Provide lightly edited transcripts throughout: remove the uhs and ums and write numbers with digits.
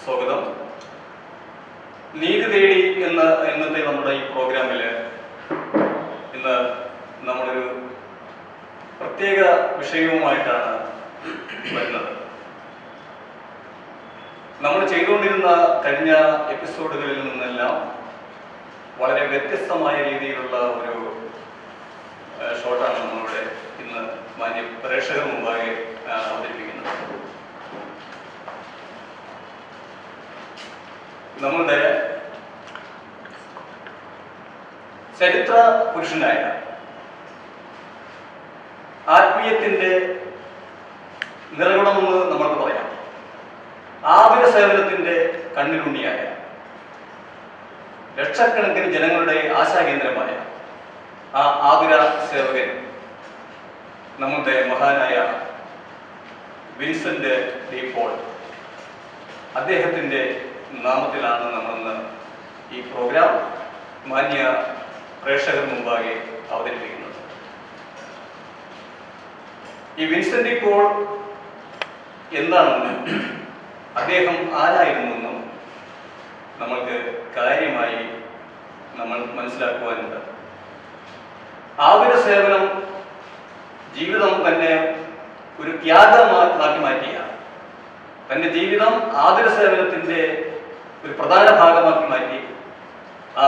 സ്വാഗതം. നീതി തേടി എന്ന ഇന്നത്തെ നമ്മുടെ ഈ പ്രോഗ്രാമിൽ ഇന്ന് നമ്മളൊരു പ്രത്യേക വിഷയവുമായിട്ടാണ് വരുന്നത്. നമ്മൾ ചെയ്തുകൊണ്ടിരുന്ന കഴിഞ്ഞ എപ്പിസോഡുകളിൽ നിന്നെല്ലാം വളരെ വ്യത്യസ്തമായ രീതിയിലുള്ള ഒരു ഷോട്ടാണ് നമ്മളിവിടെ ഇന്ന് മാന്യ പ്രേക്ഷകർ മുമ്പാകെ അവതരിപ്പിക്കുന്നത്. നമ്മളുടെ ചരിത്ര പുരുഷനായ ആത്മീയത്തിന്റെ നിറകുണമെന്ന് നമ്മൾക്ക് പറയാം. ആതുര സേവനത്തിന്റെ കണ്ണിലുണ്ണിയായ ലക്ഷക്കണക്കിന് ജനങ്ങളുടെ ആശാകേന്ദ്രമായ ആ ആതുര സേവകൻ നമ്മുടെ മഹാനായ വിൻസെന്റ് ഡി പോൾ, അദ്ദേഹത്തിന്റെ നാമത്തിലാണ് നമ്മളിന്ന് ഈ പ്രോഗ്രാം മാന്യ പ്രേക്ഷകർ മുമ്പാകെ അവതരിപ്പിക്കുന്നത്. ഈ വിൻസെന്റ് ഡി പോൾ എന്താണെന്നും അദ്ദേഹം ആരായിരുന്നെന്നും നമ്മൾക്ക് കാര്യമായി നമ്മൾ മനസ്സിലാക്കുവാനുണ്ട്. ആതുര സേവനം ജീവിതം തന്നെ ഒരു ത്യാഗമാക്കി മാറ്റിയ, തൻ്റെ ജീവിതം ആതുര സേവനത്തിൻ്റെ ഒരു പ്രധാന ഭാഗമാക്കി മാറ്റി ആ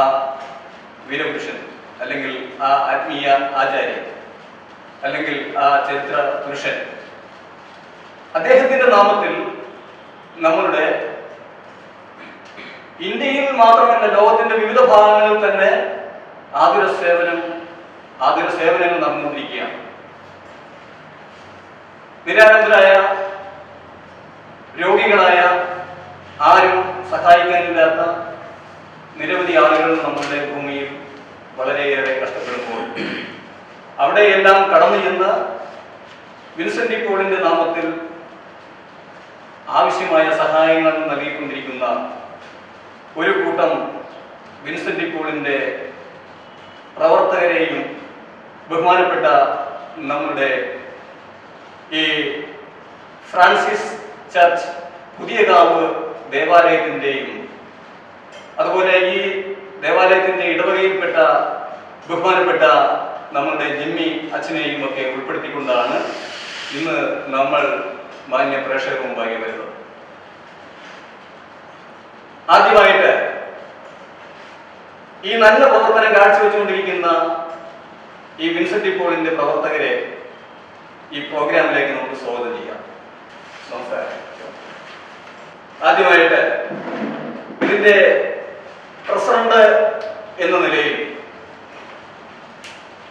വീരപുരുഷൻ, അല്ലെങ്കിൽ ആ ആത്മീയ ആചാര്യൻ, അല്ലെങ്കിൽ ആ ചരിത്ര പുരുഷൻ, അദ്ദേഹത്തിന്റെ നാമത്തിൽ നമ്മളുടെ ഇന്ത്യയിൽ മാത്രമല്ല ലോകത്തിന്റെ വിവിധ ഭാഗങ്ങളിൽ തന്നെ ആതുര സേവനങ്ങൾ നടന്നുകൊണ്ടിരിക്കുകയാണ്. നിരാലംബരായ രോഗികളായ ആരും സഹായിക്കാനില്ലാത്ത നിരവധി ആളുകൾ നമ്മളുടെ ഭൂമിയിൽ വളരെയേറെ കഷ്ടപ്പെടുമ്പോൾ അവിടെയെല്ലാം കടന്നു ചെന്ന് വിൻസെന്റ് ഡി പോളിന്റെ നാമത്തിൽ ആവശ്യമായ സഹായങ്ങൾ നൽകിക്കൊണ്ടിരിക്കുന്ന ഒരു കൂട്ടം വിൻസെന്റ് ഡി പോളിന്റെ പ്രവർത്തകരെയും ബഹുമാനപ്പെട്ട നമ്മുടെ ഈ ഫ്രാൻസിസ് ചർച്ച് പുതിയകാവ് ദേവാലയത്തിൻ്റെയും അതുപോലെ ഈ ദേവാലയത്തിൻ്റെ ഇടവകയിൽപ്പെട്ട ബഹുമാനപ്പെട്ട നമ്മളുടെ ജിമ്മി അച്ഛനെയും ഒക്കെ ഉൾപ്പെടുത്തിക്കൊണ്ടാണ് ഇന്ന് നമ്മൾ മാന്യ പ്രേക്ഷകർ മുമ്പാകെ വരുന്നത്. ആദ്യമായിട്ട് ഈ നല്ല പ്രവർത്തനം കാഴ്ചവെച്ചുകൊണ്ടിരിക്കുന്ന ഈ വിൻസെന്റ് ഡി പോളിന്റെ പ്രവർത്തകരെ ഈ പ്രോഗ്രാമിലേക്ക് നമുക്ക് സ്വാഗതം ചെയ്യാം. നമസ്കാരം. ആദ്യമായിട്ട് ഇതിന്റെ പ്രസിഡന്റ് എന്ന നിലയിൽ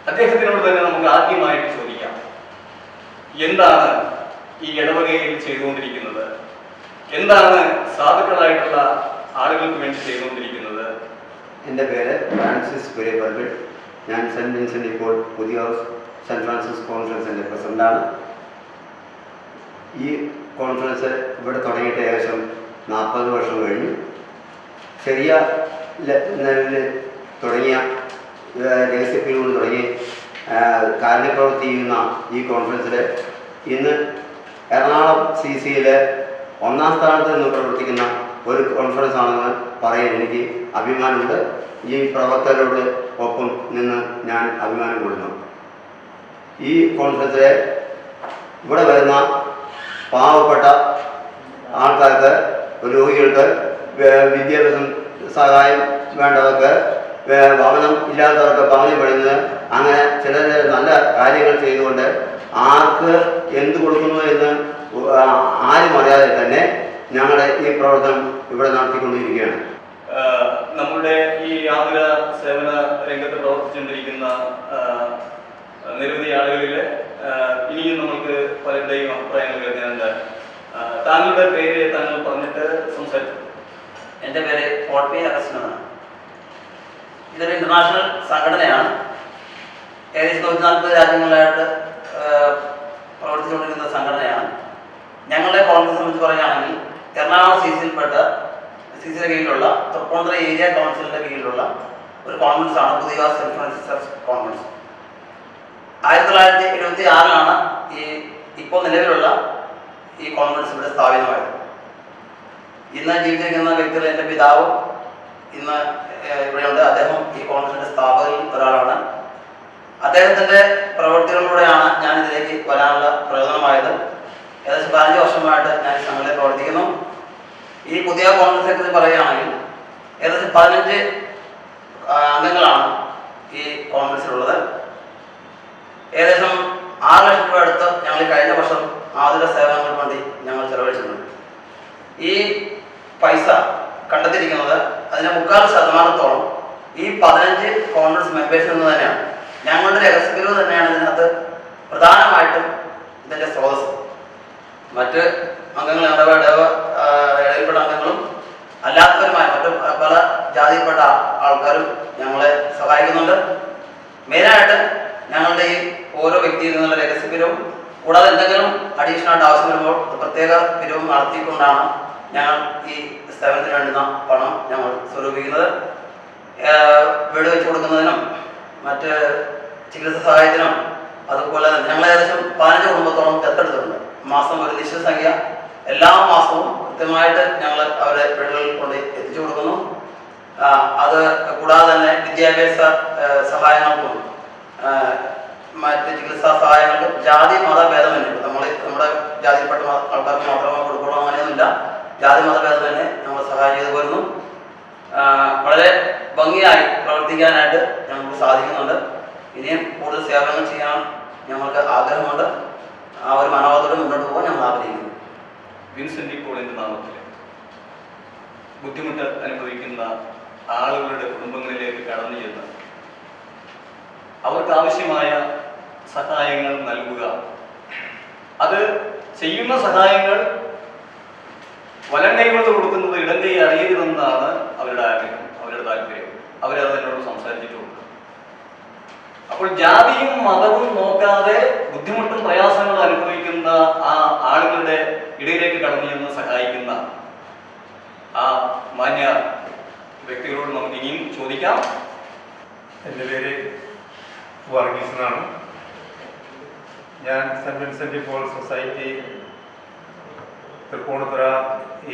അദ്ദേഹത്തിനോട് തന്നെ നമുക്ക് ആദ്യമായിട്ട് ചോദിക്കാം, എന്താണ് ഈ ഇടവകയിൽ ചെയ്തുകൊണ്ടിരിക്കുന്നത്, എന്താണ് സാധുക്കളായിട്ടുള്ള ആളുകൾക്ക് വേണ്ടി ചെയ്തുകൊണ്ടിരിക്കുന്നത്? എൻ്റെ പേര് ഫ്രാൻസിസ് കുര്യപ്പറമ്പിൽ. ഞാൻ സെൻറ്റ് വിൻസെന്റ് ഡി പോൾ പുതിയ സെൻറ്റ് ഫ്രാൻസിസ് കോൺഫറൻസിൻ്റെ പ്രസിഡന്റാണ്. ഈ കോൺഫറൻസ് ഇവിടെ തുടങ്ങിയിട്ട് ഏകദേശം 40 വർഷം കഴിഞ്ഞു. ചെറിയ നിലയിൽ തുടങ്ങിയ രഹസ്യത്തിൽ കൊണ്ട് തുടങ്ങി കാര്യപ്രവൃത്തി ചെയ്യുന്ന ഈ കോൺഫറൻസിൽ ഇന്ന് എറണാകുളം CCയിൽ 1ാം സ്ഥാനത്ത് നിന്ന് പ്രവർത്തിക്കുന്ന ഒരു കോൺഫറൻസ് ആണെന്ന് പറയാൻ എനിക്ക് അഭിമാനമുണ്ട്. ഈ പ്രവർത്തകരോട് ഒപ്പം നിന്ന് ഞാൻ അഭിമാനം കൊള്ളുന്നു. ഈ കോൺഫറൻസിൽ ഇവിടെ വരുന്ന പാവപ്പെട്ട ആൾക്കാർക്ക്, രോഗികൾക്ക്, വിദ്യാഭ്യാസം സഹായം വേണ്ടവർക്ക്, ഭവനം ഇല്ലാത്തവർക്ക് ഭവനം പണിയുന്നത്, അങ്ങനെ ചില നല്ല കാര്യങ്ങൾ ചെയ്തുകൊണ്ട് ആർക്ക് എന്ത് കൊടുക്കുന്നു എന്ന് ആരും അറിയാതെ തന്നെ ഞങ്ങളുടെ ഈ പ്രവർത്തനം ഇവിടെ നടത്തിക്കൊണ്ടിരിക്കുകയാണ്. നമ്മുടെ ഈ ആതുര സേവന രംഗത്ത് പ്രവർത്തിച്ചുകൊണ്ടിരിക്കുന്ന നിരവധി ആളുകളിൽ ഇനിയും നമുക്ക് പലരുടെയും അഭിപ്രായങ്ങൾ കേൾക്കാനുണ്ട്. താങ്കളുടെ പേര് താങ്കൾ പറഞ്ഞിട്ട് സംസാരിച്ചു. എൻ്റെ പേര് പോൾ പി അഗസ്റ്റിൻ. ഇതൊരു ഇന്റർനാഷണൽ സംഘടനയാണ്. ഏകദേശം 140 രാജ്യങ്ങളിലായിട്ട് പ്രവർത്തിച്ചുകൊണ്ടിരിക്കുന്ന സംഘടനയാണ്. ഞങ്ങളുടെ കോൺഗ്രസ് സംബന്ധിച്ച് പറയുകയാണെങ്കിൽ എറണാകുളം CCയുടെ കീഴിലുള്ള തൃപ്പൂണിത്തുറ ഏരിയ കൗൺസിലിൻ്റെ കീഴിലുള്ള ഒരു കോൺഫറൻസ് ആണ് പുതിയ സെൻറ്റ് ഫ്രാൻസിസ് ചർച്ച് കോൺഫറൻസ്. 1976 ഇപ്പോൾ നിലവിലുള്ള ഈ കോൺഫറൻസ് ഇവിടെ സ്ഥാപിതമായത്. ഇന്ന് ജീവിച്ചിരിക്കുന്ന വ്യക്തികൾ എൻ്റെ പിതാവ് ഇന്ന് ഇവിടെയുണ്ട്. അദ്ദേഹം ഈ കോൺഗ്രസിൻ്റെ സ്ഥാപകരിൽ ഒരാളാണ്. അദ്ദേഹത്തിൻ്റെ പ്രവൃത്തികളിലൂടെയാണ് ഞാൻ ഇതിലേക്ക് വരാനുള്ള പ്രയോജനമായത്. ഏകദേശം 15 വർഷമായിട്ട് ഞാൻ ഈ സംഘടനയിൽ പ്രവർത്തിക്കുന്നു. ഈ പുതിയ കോൺഗ്രസിനെ കുറിച്ച് പറയുകയാണെങ്കിൽ ഏകദേശം 15 അംഗങ്ങളാണ് ഈ കോൺഗ്രസിലുള്ളത്. ഏകദേശം 6 ലക്ഷം രൂപ അടുത്ത് ഞങ്ങൾ കഴിഞ്ഞ വർഷം ആതുര സേവനങ്ങൾക്ക് വേണ്ടി ഞങ്ങൾ ചെലവഴിച്ചിട്ടുണ്ട്. ഈ പൈസ കണ്ടെത്തിയിരിക്കുന്നത് അതിൻ്റെ 3/4% ഈ 15 കോൺഗ്രസ് മെമ്പേഴ്സിൽ നിന്ന് തന്നെയാണ്. ഞങ്ങളുടെ രഹസ്യഗുരു തന്നെയാണ് ഇതിനകത്ത് പ്രധാനമായിട്ടും ഇതിൻ്റെ സ്രോതസ്. മറ്റ് അംഗങ്ങൾ ഇടയിൽപ്പെട്ട അംഗങ്ങളും അല്ലാത്തവരുമായ മറ്റു പല ജാതിയിൽപ്പെട്ട ആൾക്കാരും ഞങ്ങളെ സഹായിക്കുന്നുണ്ട്. മെയിനായിട്ട് ഞങ്ങളുടെ ഈ ഓരോ വ്യക്തിയിൽ നിന്നുള്ള രഹസ്യപിരിവും കൂടാതെ എന്തെങ്കിലും അഡീഷണൽ ആയിട്ട് ആവശ്യം വരുമ്പോൾ പ്രത്യേക പിരിവും നടത്തിക്കൊണ്ടാണ് ഞങ്ങൾ ഈ സേവനത്തിന് വേണ്ടുന്ന പണം ഞങ്ങൾ സ്വരൂപിക്കുന്നത്. വീട് വെച്ച് കൊടുക്കുന്നതിനും മറ്റ് ചികിത്സാ സഹായത്തിനും അതുപോലെ തന്നെ ഞങ്ങൾ ഏകദേശം 15 കുടുംബത്തോളം ദത്തെടുത്തിട്ടുണ്ട്. മാസം ഒരു നിശ്ചിത സംഖ്യ എല്ലാ മാസവും കൃത്യമായിട്ട് ഞങ്ങൾ അവരെ വീടുകളിൽ കൊണ്ട് എത്തിച്ചു കൊടുക്കുന്നു. അത് കൂടാതെ തന്നെ വിദ്യാഭ്യാസ സഹായങ്ങൾക്കും മറ്റ് ചികിത്സാ സഹായങ്ങൾക്കും ജാതി മതഭേദമന്യേ നമ്മുടെ ജാതിയിൽപ്പെട്ട ആൾക്കാർക്ക് മാത്രമേ കൊടുക്കുള്ളൂ അങ്ങനെയൊന്നുമില്ല. ജാതി മതഭേദമന്യേ നമ്മൾ സഹായം ചെയ്തു പോരുന്നു. വളരെ ഭംഗിയായി പ്രവർത്തിക്കാനായിട്ട് ഞങ്ങൾക്ക് സാധിക്കുന്നുണ്ട്. ഇനിയും കൂടുതൽ സേവനങ്ങൾ ചെയ്യാൻ ഞങ്ങൾക്ക് ആഗ്രഹമുണ്ട്. ആ ഒരു മനോഭാവത്തോടെ മുന്നോട്ട് പോകാൻ ഞങ്ങൾ ആഗ്രഹിക്കുന്നു. വിൻസെന്റ് പോളിന്റെ നാമത്തിൽ ബുദ്ധിമുട്ട് അനുഭവിക്കുന്ന ആളുകളുടെ കുടുംബങ്ങളിലേക്ക് കടന്നു ചെന്ന് അവർക്ക് ആവശ്യമായ സഹായങ്ങൾ നൽകുക. അത് ചെയ്യുന്ന സഹായങ്ങൾ വലം കൈ കൊണ്ട് കൊടുക്കുന്നത് ഇടം കൈ അറിയരുതെന്നാണ് അവരുടെ ആഗ്രഹം, അവരുടെ താല്പര്യം. അവരതിനോട് സംസാരിച്ചിട്ടുണ്ട്. അപ്പോൾ ജാതിയും മതവും നോക്കാതെ ബുദ്ധിമുട്ടും പ്രയാസങ്ങളും അനുഭവിക്കുന്ന ആ ആളുകളുടെ ഇടയിലേക്ക് കടന്നു ചെന്ന് സഹായിക്കുന്ന ആ മാന്യ വ്യക്തികളോട് നമുക്ക് ഇനിയും ചോദിക്കാം. എൻ്റെ പേര് വർഗീസ് എന്നാണ്. ഞാൻ saint Vincent Paul society Tripunithura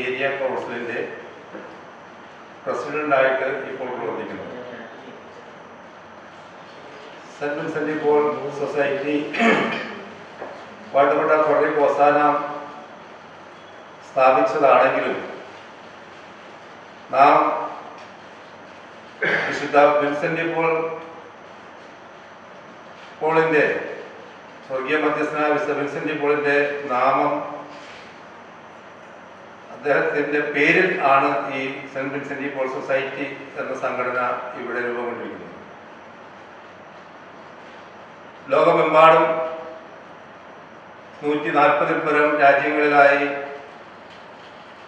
area കൗൺസിലിൻ്റെ പ്രസിഡൻ്റായിട്ട് ഇപ്പോൾ പ്രവർത്തിക്കുന്നു. സെൻറ്റ് വിൻസെൻ്റ് പോൾ സൊസൈറ്റി വാഴ്ത്തപ്പെട്ട ഫ്രെഡറിക് ഓസാന സ്ഥാപിച്ചതാണെങ്കിലും നാം വിശുദ്ധ വിൻസെൻ്റ് പോളിൻ്റെ സ്വർഗീയ മധ്യസ്ഥനായ വിശുദ്ധ വിൻസെൻ്റ് പോളിൻ്റെ നാമം അദ്ദേഹത്തിൻ്റെ പേരിൽ ആണ് ഈ സെൻറ്റ് വിൻസെൻ്റ് പോൾ സൊസൈറ്റി എന്ന സംഘടന ഇവിടെ രൂപം കൊണ്ടിരിക്കുന്നത്. ലോകമെമ്പാടും 140-ൽ പരം രാജ്യങ്ങളിലായി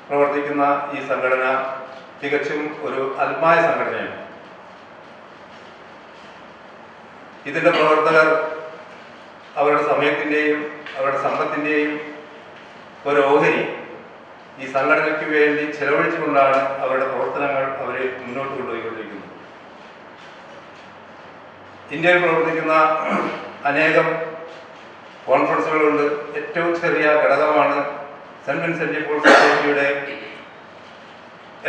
പ്രവർത്തിക്കുന്ന ഈ സംഘടന തികച്ചും ഒരു അൽമായ സംഘടനയാണ്. ഇതിൻ്റെ പ്രവർത്തകർ അവരുടെ സമയത്തിൻ്റെയും അവരുടെ സമ്പത്തിൻ്റെയും ഒരു ഓഹരി ഈ സംഘടനയ്ക്ക് വേണ്ടി ചെലവഴിച്ചുകൊണ്ടാണ് അവരുടെ പ്രവർത്തനങ്ങൾ അവർ മുന്നോട്ട് കൊണ്ടുപോയിക്കൊണ്ടിരിക്കുന്നത്. ഇന്ത്യയിൽ പ്രവർത്തിക്കുന്ന അനേകം കോൺഫറൻസുകളുണ്ട്. ഏറ്റവും ചെറിയ ഘടകമാണ് സെൻറ്റ് വിൻസെൻ്റ് പോൾ സൊസൈറ്റിയുടെ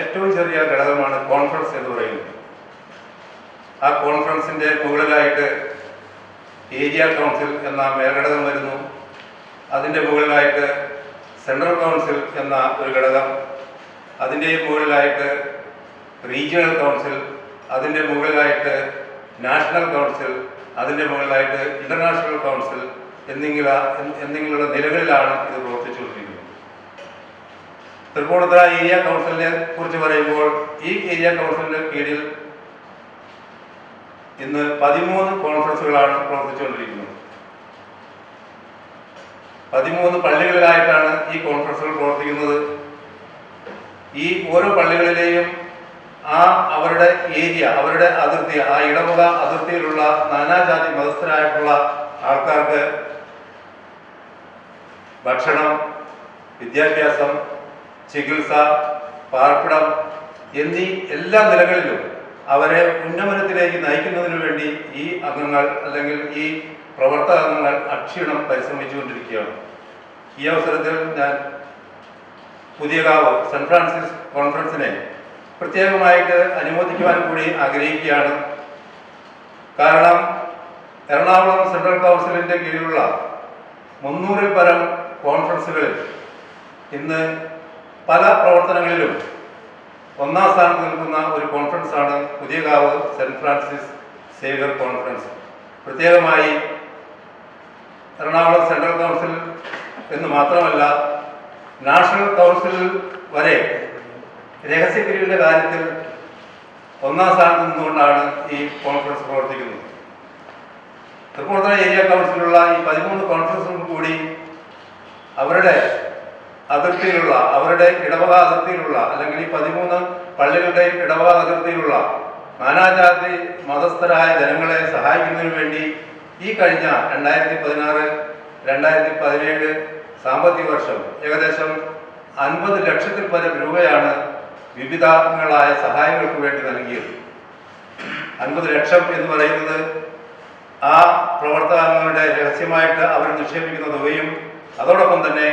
ഏറ്റവും ചെറിയ ഘടകമാണ് കോൺഫറൻസ് എന്ന് പറയുന്നത്. ആ കോൺഫറൻസിൻ്റെ മുകളിലായിട്ട് ഏരിയ കൗൺസിൽ എന്ന മേൽഘടകം വരുന്നു. അതിൻ്റെ മുകളിലായിട്ട് സെൻട്രൽ കൗൺസിൽ എന്ന ഒരു ഘടകം, അതിൻ്റെ മുകളിലായിട്ട് റീജിയണൽ കൗൺസിൽ, അതിൻ്റെ മുകളിലായിട്ട് നാഷണൽ കൗൺസിൽ, അതിൻ്റെ മുകളിലായിട്ട് ഇൻ്റർനാഷണൽ കൗൺസിൽ എന്നിങ്ങനെയുള്ള നിലകളിലാണ് ഇത് പ്രവർത്തിച്ചുകൊണ്ടിരിക്കുന്നത്. തൃപ്പൂണിത്തുറ ഏരിയ കൗൺസിലിനെ കുറിച്ച് പറയുമ്പോൾ ഈ ഏരിയ കൗൺസിലിൻ്റെ കീഴിൽ ഇന്ന് 13 കോൺഫറൻസുകളാണ് പ്രവർത്തിച്ചുകൊണ്ടിരിക്കുന്നത്. 13 പള്ളികളിലായിട്ടാണ് ഈ കോൺഫറൻസുകൾ പ്രവർത്തിക്കുന്നത്. ഈ ഓരോ പള്ളികളിലെയും അവരുടെ ഏരിയ, അവരുടെ അതിർത്തി, ആ ഇടവക അതിർത്തിയിലുള്ള നാനാജാതി മതസ്ഥരായിട്ടുള്ള ആൾക്കാർക്ക് ഭക്ഷണം, വിദ്യാഭ്യാസം, ചികിത്സ, പാർപ്പിടം എന്നീ എല്ലാ നിലകളിലും അവരെ ഉന്നമനത്തിലേക്ക് നയിക്കുന്നതിന് വേണ്ടി ഈ അംഗങ്ങൾ അല്ലെങ്കിൽ ഈ പ്രവർത്തക അംഗങ്ങൾ അക്ഷീണം പരിശ്രമിച്ചുകൊണ്ടിരിക്കുകയാണ്. ഈ അവസരത്തിൽ ഞാൻ പുതിയകാവ് സെൻറ് ഫ്രാൻസിസ് കോൺഫറൻസിനെ പ്രത്യേകമായിട്ട് അനുമോദിക്കുവാൻ കൂടി ആഗ്രഹിക്കുകയാണ്. കാരണം എറണാകുളം സെൻട്രൽ കൗൺസിലിൻ്റെ കീഴിലുള്ള 300-ൽ പരം കോൺഫറൻസുകളിൽ ഇന്ന് പല പ്രവർത്തനങ്ങളിലും ഒന്നാം സ്ഥാനത്ത് നിൽക്കുന്ന ഒരു കോൺഫറൻസാണ് Puthiyakavu saint Francis Xavier conference. പ്രത്യേകമായി എറണാകുളം സെൻട്രൽ കൗൺസിൽ എന്ന് മാത്രമല്ല നാഷണൽ കൗൺസിൽ വരെ രഹസ്യപിരിവിൻ്റെ കാര്യത്തിൽ ഒന്നാം സ്ഥാനത്ത് നിന്നുകൊണ്ടാണ് ഈ കോൺഫറൻസ് പ്രവർത്തിക്കുന്നത്. തൃപ്പൂണിത്തുറ ഏരിയ കൗൺസിലുള്ള ഈ 13 കോൺഫറൻസുകൾ കൂടി അവരുടെ അതിർത്തിയിലുള്ള, അവരുടെ ഇടവക അതിർത്തിയിലുള്ള, അല്ലെങ്കിൽ ഈ 13 പള്ളികളുടെയും ഇടവക അതിർത്തിയിലുള്ള നാനാജാതി മതസ്ഥരായ ജനങ്ങളെ സഹായിക്കുന്നതിന് വേണ്ടി ഈ കഴിഞ്ഞ 2016-2017 സാമ്പത്തിക വർഷം ഏകദേശം 50 ലക്ഷത്തിൽ പരം രൂപയാണ് വിവിധങ്ങളായ സഹായങ്ങൾക്ക് വേണ്ടി നൽകിയത്. 50 ലക്ഷം എന്ന് പറയുന്നത് ആ പ്രവർത്തനങ്ങളുടെ രഹസ്യമായിട്ട് അവർ നിക്ഷേപിക്കുന്ന തുകയും അതോടൊപ്പം തന്നെ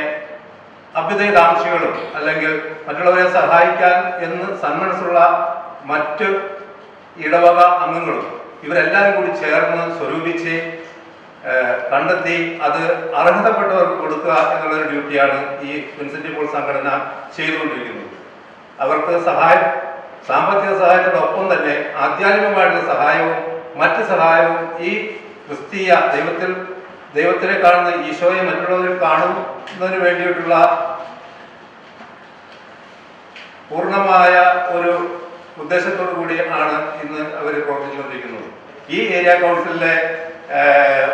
അഭ്യുദയകാംക്ഷികളും അല്ലെങ്കിൽ മറ്റുള്ളവരെ സഹായിക്കാൻ എന്ന് സന്മനസ്സുള്ള മറ്റ് ഇടവക അംഗങ്ങളും ഇവരെല്ലാവരും കൂടി ചേർന്ന് സ്വരൂപിച്ച് കണ്ടെത്തി അത് അർഹതപ്പെട്ടവർക്ക് കൊടുക്കുക എന്നുള്ളൊരു ഡ്യൂട്ടിയാണ് ഈ വിൻസെൻ്റ് പോൾ സംഘടന ചെയ്തുകൊണ്ടിരിക്കുന്നത്. അവർക്ക് സാമ്പത്തിക സഹായത്തോടൊപ്പം തന്നെ ആധ്യാത്മികമായിട്ടുള്ള സഹായവും മറ്റ് സഹായവും ഈ ക്രിസ്തീയ ദൈവത്തിനെ കാണുന്ന ഈശോയെ മറ്റുള്ളവരിൽ കാണുന്നതിന് വേണ്ടിയിട്ടുള്ള പൂർണ്ണമായ ഒരു ഉദ്ദേശത്തോടു കൂടി ആണ് ഇന്ന് അവർ പ്രവർത്തിച്ചുകൊണ്ടിരിക്കുന്നത്. ഈ ഏരിയ കൗൺസിലിലെ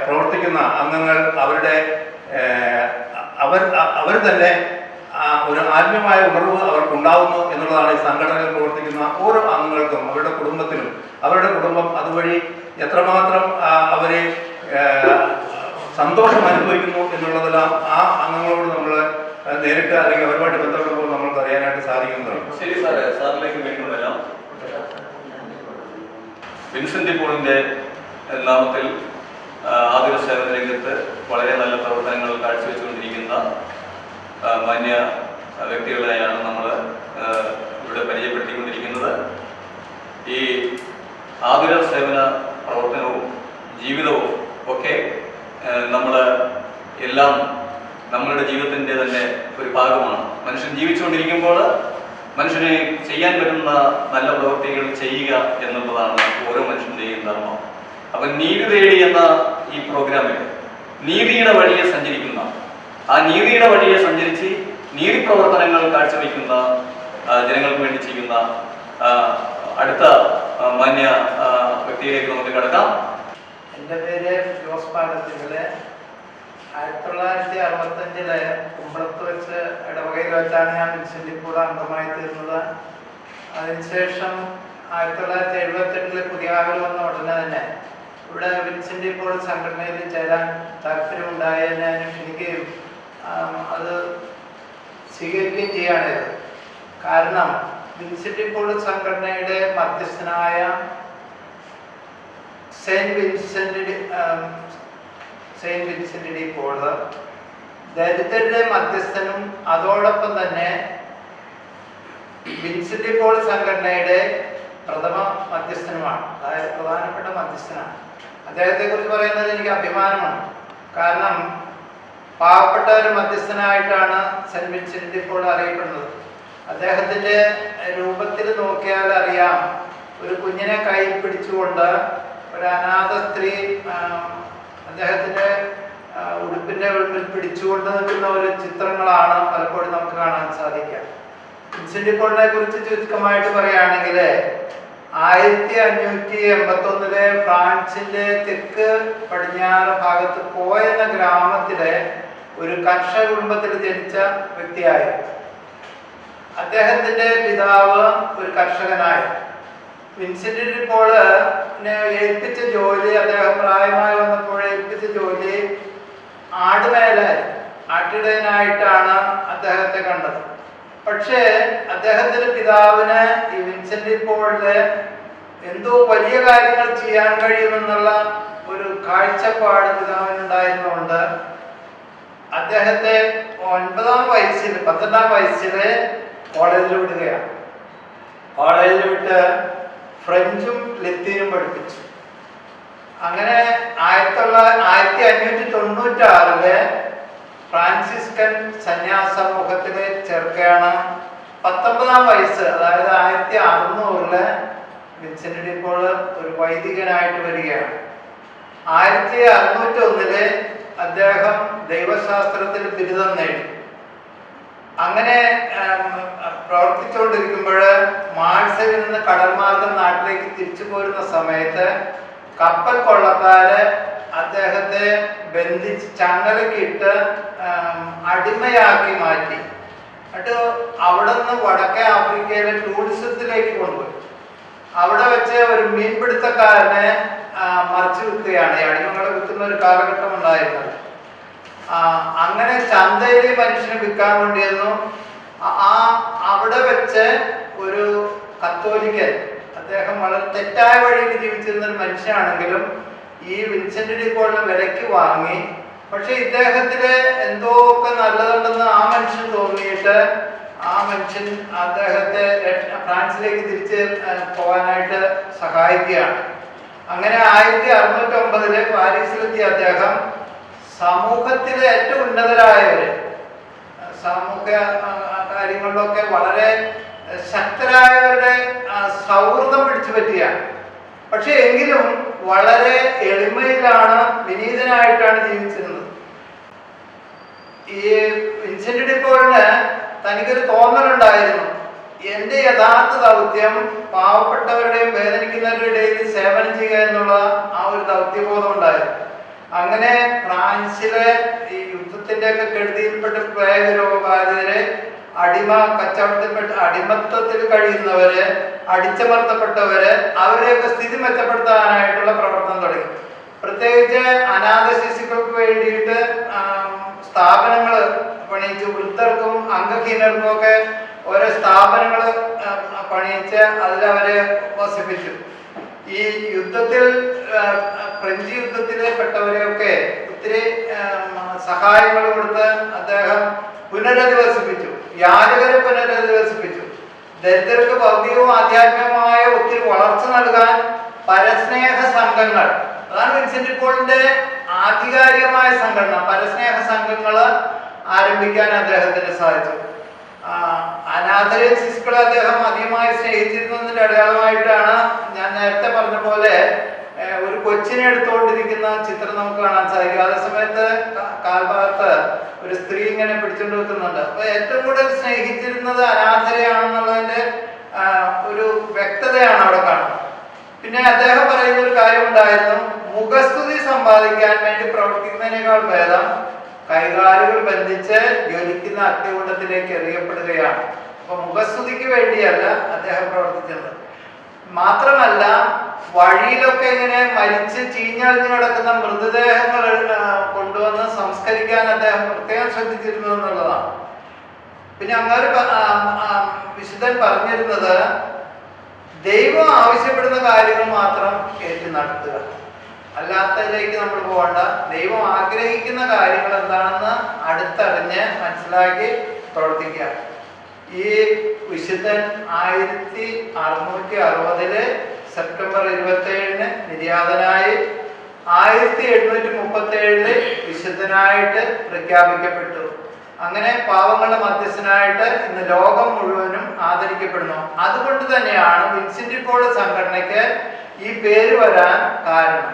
പ്രവർത്തിക്കുന്ന അംഗങ്ങൾ അവർ തന്നെ ഒരു ആത്മീയമായ ഉണർവ് അവർക്കുണ്ടാവുന്നു എന്നുള്ളതാണ് ഈ സംഘടനയിൽ പ്രവർത്തിക്കുന്ന ഓരോ അംഗങ്ങൾക്കും അവരുടെ കുടുംബത്തിനും അവരുടെ കുടുംബം അതുവഴി എത്രമാത്രം അവരെ സന്തോഷം അനുഭവിക്കുന്നു എന്നുള്ളതെല്ലാം ആ അംഗങ്ങളോട് നമ്മൾ നേരിട്ട് അല്ലെങ്കിൽ അവരുമായിട്ട് ബന്ധപ്പെടുമ്പോൾ നമ്മൾക്ക് അറിയാനായിട്ട് സാധിക്കുന്നതാണ്. ശരി സാറേ, സാറിലേക്ക് വീണ്ടും വരാം. വിൻസെൻ്റ് പോളിൻ്റെ നാമത്തിൽ ആതുര സേവന രംഗത്ത് വളരെ നല്ല പ്രവർത്തനങ്ങൾ കാഴ്ചവെച്ചുകൊണ്ടിരിക്കുന്ന മാന്യ വ്യക്തികളെയാണ് നമ്മൾ ഇവിടെ പരിചയപ്പെടുത്തിക്കൊണ്ടിരിക്കുന്നത്. ഈ ആതുര സേവന പ്രവർത്തനവും ജീവിതവും ഒക്കെ നമ്മൾ എല്ലാം നമ്മളുടെ ജീവിതത്തിൻ്റെ തന്നെ ഒരു ഭാഗമാണ്. മനുഷ്യൻ ജീവിച്ചുകൊണ്ടിരിക്കുമ്പോൾ മനുഷ്യന് ചെയ്യാൻ പറ്റുന്ന നല്ല പ്രവൃത്തികൾ ചെയ്യുക എന്നുള്ളതാണ് ഓരോ മനുഷ്യൻ്റെയും ധർമ്മം. അപ്പം നീതി തേടി എന്ന ഈ പ്രോഗ്രാമിൽ നീതിയുടെ വഴിയെ സഞ്ചരിക്കുന്ന, ആ നീതിയുടെ വഴിയെ സഞ്ചരിച്ച് നീതി പ്രവർത്തനങ്ങൾ കാഴ്ചവെക്കുന്ന ജനങ്ങൾക്ക് വേണ്ടി ചെയ്യുന്ന അടുത്ത മാന്യ വ്യക്തിയിലേക്ക് നമുക്ക് കടക്കാം. എൻ്റെ പേര് ജോസ് പാലത്തിലെ 1965 കുമ്പളത്ത് വെച്ച് ഇടവകയിൽ വെച്ചാണ് ഞാൻ വിൻസെൻ്റ് പോൾ അംഗമായി തീർന്നത്. അതിനുശേഷം 1978 പുതിയകാവിൽ വന്ന ഉടനെ തന്നെ ഇവിടെ വിൻസെൻ്റ് പോൾ സംഘടനയിൽ ചേരാൻ താല്പര്യമുണ്ടായതിനെ ക്ഷണിക്കുകയും അത് സ്വീകരിക്കുകയും ചെയ്യുകയാണ്. കാരണം വിൻസെൻ്റ് പോൾ സംഘടനയുടെ മധ്യസ്ഥനായ സെയിൻറ്റ് വിൻസെൻ്റ് ഡി പോൾ ദരിദ്രരുടെ മധ്യസ്ഥനും അതോടൊപ്പം തന്നെ വിൻസെൻ്റ് പോൾ സംഘടനയുടെ പ്രഥമ മധ്യസ്ഥനുമാണ്. അതായത് പ്രധാനപ്പെട്ട മധ്യസ്ഥനാണ്. അദ്ദേഹത്തെ കുറിച്ച് പറയുന്നത് എനിക്ക് അഭിമാനമാണ്. കാരണം പാവപ്പെട്ട ഒരു മധ്യസ്ഥനായിട്ടാണ് സെൻറ്റ് വിൻസെൻ്റ് ഡി പോൾ അറിയപ്പെടുന്നത്. അദ്ദേഹത്തിൻ്റെ രൂപത്തിൽ നോക്കിയാൽ അറിയാം, ഒരു കുഞ്ഞിനെ കയ്യിൽ പിടിച്ചുകൊണ്ട് ഒരു അനാഥ സ്ത്രീ അദ്ദേഹത്തിൻ്റെ ഉടുപ്പിൻ്റെ ഉള്ളിൽ പിടിച്ചുകൊണ്ട് നിൽക്കുന്ന ഒരു ചിത്രങ്ങളാണ് പലപ്പോഴും നമുക്ക് കാണാൻ സാധിക്കുക. വിൻസെൻ്റ് പോളിനെ കുറിച്ച് ചുരുക്കമായിട്ട് പറയുകയാണെങ്കിൽ 1581 ഫ്രാൻസിൻ്റെ തെക്ക് പടിഞ്ഞാറ് ഭാഗത്ത് പോയെന്ന ഗ്രാമത്തിലെ ഒരു കർഷക കുടുംബത്തിൽ ജനിച്ച വ്യക്തിയായിരുന്നു. അദ്ദേഹത്തിൻ്റെ പിതാവ് ഒരു കർഷകനായി. വിൻസെൻ്റ് ഡി പോളിനെ ഏൽപ്പിച്ച ജോലി, അദ്ദേഹം പ്രായമായി വന്നപ്പോൾ ഏൽപ്പിച്ച ജോലി ആട്ടിടയനായിട്ടാണ് അദ്ദേഹത്തെ കണ്ടത്. പക്ഷേ അദ്ദേഹത്തിൻ്റെ പിതാവിന് ഈ വിൻസെൻ്റ് ഡി പോളിന് എന്തോ വലിയ കാര്യങ്ങൾ ചെയ്യാൻ കഴിയുമെന്നുള്ള ഒരു കാഴ്ചപ്പാട് പിതാവിനുണ്ടായിരുന്നുകൊണ്ട് അദ്ദേഹത്തെ 12ാം വയസ്സിൽ കോളേജിൽ വിടുകയാണ്. കോളേജിൽ വിട്ട് ഫ്രഞ്ചും ലത്തീനും പഠിപ്പിച്ചു. അങ്ങനെ 1596 ഫ്രാൻസിസ്കൻ സന്യാസ സമൂഹത്തിൽ ചേർക്കുകയാണ്. 19ാം വയസ്സ്, അതായത് 1600 വിൻസെന്റ് ഡി പോൾ ഒരു വൈദികനായിട്ട് വരികയാണ്. 1601 അദ്ദേഹം ദൈവശാസ്ത്രത്തിൽ ബിരുദം നേടി. അങ്ങനെ പ്രവർത്തിച്ചുകൊണ്ടിരിക്കുമ്പോൾ മാൾസയിൽ നിന്ന് കടൽ മാർഗം നാട്ടിലേക്ക് തിരിച്ചു പോരുന്ന സമയത്ത് കപ്പൽ കൊള്ളക്കാര് അദ്ദേഹത്തെ ബന്ധിച്ച് ചങ്ങലക്കിട്ട് അടിമയാക്കി മാറ്റി. എന്നിട്ട് അവിടെ നിന്ന് വടക്കേ ആഫ്രിക്കയിലെ ടൂറിസത്തിലേക്ക് കൊണ്ടുപോയി. അവിടെ വെച്ച് ഒരു മീൻപിടുത്തക്കാരനെ മറിച്ചു വിൽക്കുകയാണ്. ഈ അടിമകളെ വിൽക്കുന്ന ഒരു കാലഘട്ടം ഉണ്ടായിരുന്നത്. അങ്ങനെ ചന്തയിൽ മനുഷ്യനെ വിൽക്കാൻ വേണ്ടിയിരുന്നു. അവിടെ വെച്ച് ഒരു കത്തോലിക്കൻ, അദ്ദേഹം വളരെ തെറ്റായ വഴിയിൽ ജീവിച്ചിരുന്ന ഒരു മനുഷ്യനാണെങ്കിലും ഈ വിൻസെന്റ് ഡി പോളിനെ വിലയ്ക്ക് വാങ്ങി. പക്ഷെ ഇദ്ദേഹത്തിന് എന്തോ ഒക്കെ നല്ലതുണ്ടെന്ന് ആ മനുഷ്യൻ തോന്നിയിട്ട് ആ മനുഷ്യൻ അദ്ദേഹത്തെ ഫ്രാൻസിലേക്ക് തിരിച്ച് പോകാനായിട്ട് സഹായിക്കുകയാണ്. അങ്ങനെ 1609 പാരീസിലെത്തിയ അദ്ദേഹം സമൂഹത്തിലെ ഏറ്റവും ഉന്നതരായവര്, സാമൂഹ്യ കാര്യങ്ങളിലൊക്കെ വളരെ ശക്തരായവരുടെ സൗഹൃദം പിടിച്ചു പറ്റുകയാണ്. പക്ഷെ എങ്കിലും വളരെ എളിമയിലാണ്, വിനീതനായിട്ടാണ് ജീവിച്ചിരുന്നത്. ഈ വിൻസെന്റ് ഡി പോളിന് തനിക്കൊരു തോന്നലുണ്ടായിരുന്നു, എൻ്റെ യഥാർത്ഥ ദൗത്യം പാവപ്പെട്ടവരുടെയും വേദനിക്കുന്നവരുടെയും സേവനം ചെയ്യുക എന്നുള്ള ആ ഒരു ദൗത്യബോധം ഉണ്ടായിരുന്നു. അങ്ങനെ ഫ്രാൻസിലെ ഈ യുദ്ധത്തിന്റെ ഒക്കെ കെടുതിയിൽപ്പെട്ട് പ്ലേഗ് രോഗബാധിതരെ, അടിമത്തത്തിൽ കഴിയുന്നവര്, അടിച്ചമർത്തപ്പെട്ടവര്, അവരെയൊക്കെ സ്ഥിതി മെച്ചപ്പെടുത്താനായിട്ടുള്ള പ്രവർത്തനം തുടങ്ങി. പ്രത്യേകിച്ച് അനാഥ ശിശുക്കൾക്ക് വേണ്ടിയിട്ട് സ്ഥാപനങ്ങൾ പണിയിച്ചു. വൃദ്ധർക്കും അംഗഹീനർക്കും ഒക്കെ ഓരോ സ്ഥാപനങ്ങൾ പണിയിച്ച് അതിലവരെ വസിപ്പിച്ചു. ഈ യുദ്ധത്തിൽ, ഫ്രഞ്ച് യുദ്ധത്തിൽ പെട്ടവരെയൊക്കെ ഒത്തിരി സഹായങ്ങൾ കൊടുത്ത് അദ്ദേഹം പുനരധിവസിപ്പിച്ചു. യാചകരെ പുനരധിവസിപ്പിച്ചു. ദരിദ്രർക്ക് ഭൗതികവും ആധ്യാത്മികമായ ഒത്തിരി വളർച്ച നൽകാൻ പരസ്നേഹ സംഘങ്ങൾ, അതാണ് വിൻസെന്റ് പോളിന്റെ ആധികാരികമായ സംഘടന. പരസ്നേഹ സംഘങ്ങൾ ആരംഭിക്കാൻ അദ്ദേഹത്തിന് സാധിച്ചു. അനാഥരെ ശിശുക്കളെ അദ്ദേഹം അധികമായി സ്നേഹിച്ചിരുന്നതിന്റെ അടയാളമായിട്ടാണ് ഞാൻ നേരത്തെ പറഞ്ഞ പോലെ ഒരു കൊച്ചിനെ എടുത്തുകൊണ്ടിരിക്കുന്ന ചിത്രം നമുക്ക് കാണാൻ സാധിക്കും. അതേ സമയത്ത് കാൽഭാഗത്ത് ഒരു സ്ത്രീ ഇങ്ങനെ പിടിച്ചുകൊണ്ട് വെക്കുന്നുണ്ട്. അപ്പൊ ഏറ്റവും കൂടുതൽ സ്നേഹിച്ചിരുന്നത് അനാഥരെയാണെന്നുള്ളതിന്റെ ഒരു വ്യക്തതയാണ് അവിടെ കാണുന്നത്. പിന്നെ അദ്ദേഹം പറയുന്ന ഒരു കാര്യം ഉണ്ടായിരുന്നു, മുഖസ്തുതി സമ്പാദിക്കാൻ വേണ്ടി പ്രവർത്തിക്കുന്നതിനേക്കാൾ ഭേദം കൈകാലുകൾ ബന്ധിച്ച് ജ്വലിക്കുന്ന അഗ്നികുണ്ഡത്തിലേക്ക് എറിയപ്പെടുകയാണ്. അപ്പൊ മുഖസ്തുതിക്ക് വേണ്ടിയല്ല അദ്ദേഹം പ്രവർത്തിച്ചത്. മാത്രമല്ല, വഴിയിലൊക്കെ ഇങ്ങനെ മരിച്ച് ചീഞ്ഞളിഞ്ഞു കിടക്കുന്ന മൃതദേഹങ്ങൾ കൊണ്ടുവന്ന് സംസ്കരിക്കാൻ അദ്ദേഹം പ്രത്യേകം ശ്രദ്ധിച്ചിരുന്നു എന്നുള്ളതാണ്. പിന്നെ അങ്ങനെ വിശുദ്ധൻ പറഞ്ഞിരുന്നത്, ദൈവം ആവശ്യപ്പെടുന്ന കാര്യങ്ങൾ മാത്രം ഏറ്റു നടത്തുക, അല്ലാത്തതിലേക്ക് നമ്മൾ പോകണ്ട. ദൈവം ആഗ്രഹിക്കുന്ന കാര്യങ്ങൾ എന്താണെന്ന് അടുത്തറിഞ്ഞ് മനസ്സിലാക്കി പ്രവർത്തിക്കുക. ഈ വിശുദ്ധൻ 1660 സെപ്റ്റംബർ 27 നിര്യാതനായി 1837 വിശുദ്ധനായിട്ട് പ്രഖ്യാപിക്കപ്പെട്ടു. അങ്ങനെ പാവങ്ങളുടെ മധ്യസ്ഥനായിട്ട് ഇന്ന് ലോകം മുഴുവനും ആദരിക്കപ്പെടുന്നു. അതുകൊണ്ട് തന്നെയാണ് വിൻസെന്റ് പോൾ സംഘടനയ്ക്ക് ഈ പേര് വരാൻ കാരണം.